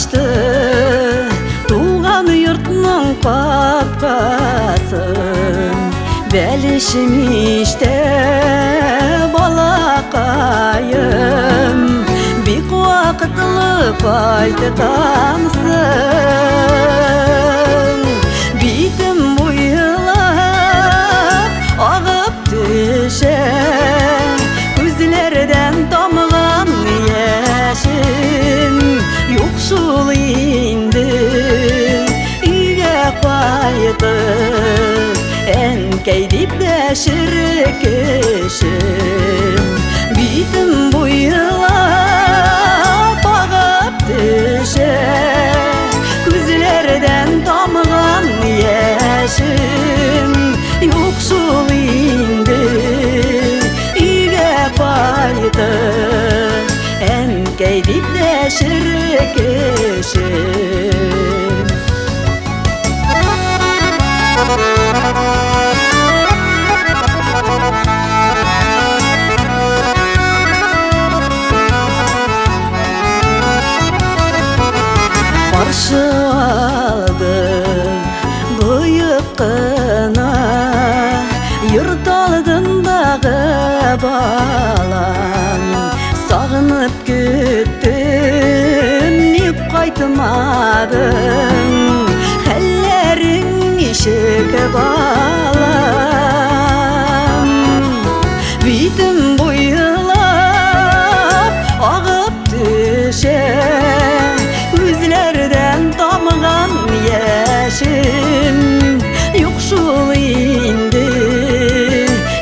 açtı tuğan yurtның kapkaсын. Belişim işte balakayım, bir vakitli paydı tansın. Bitim buyulap ağıp düşe, gözlerden damlan yaşım. Yoksul indi üye qaytıp, enkeyip deşirkişim. Bitim buyulap ağıp düşe, gözlerden damlan yaşım. Yoksul indi üye qaytıp, enkeyip deşirkişim. Qarşı aldı büyük kına, yurt aldınдағы balam. Sağınıp küttüm, nip qaytmadın, hallerin işik balam. Bitim buyulap ağıp düşe, gözlerden damgan yaşım. Yoksul indi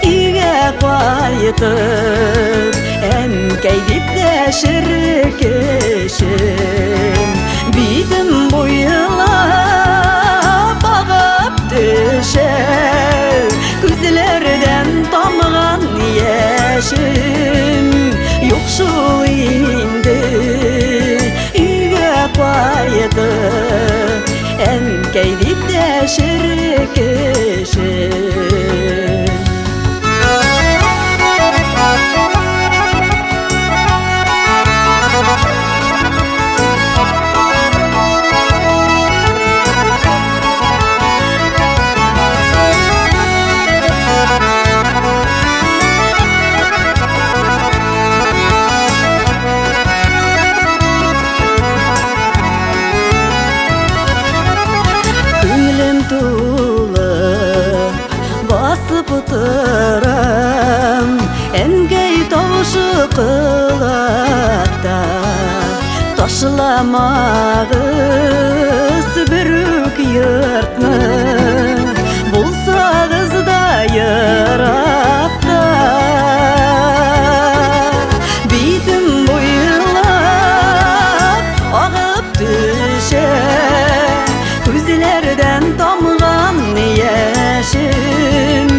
üye qaytıp, enkeyip deşirkişim. Bitim buyulap ağıp düşe, gözlerden damgan yaşım. Yoksul indi üye qaytıp, enkeyip deşirkişim. Basıp oturam enkey tavşı kılakta, taşılamağız bürük yurtны, bulsağız da yırapta. Bitim buyulap ağıp düşe, gözlerden damgan yaşım.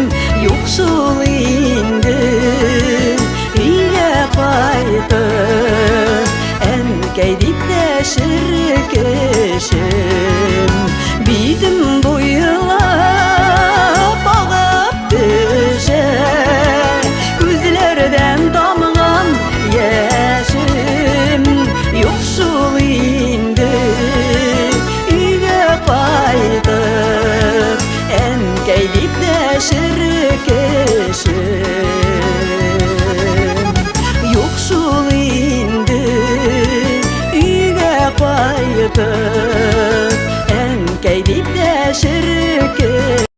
Yoksul indi üye qaytıp, enkeyip deşirkişim. Bitim buyulap ağıp düşe, gözlerden damgan yaşım. Yoksul indi üye qaytıp, enkeyip deşirkişim. Yoksul indi üye qaytıp, enkeyip deşirkişim.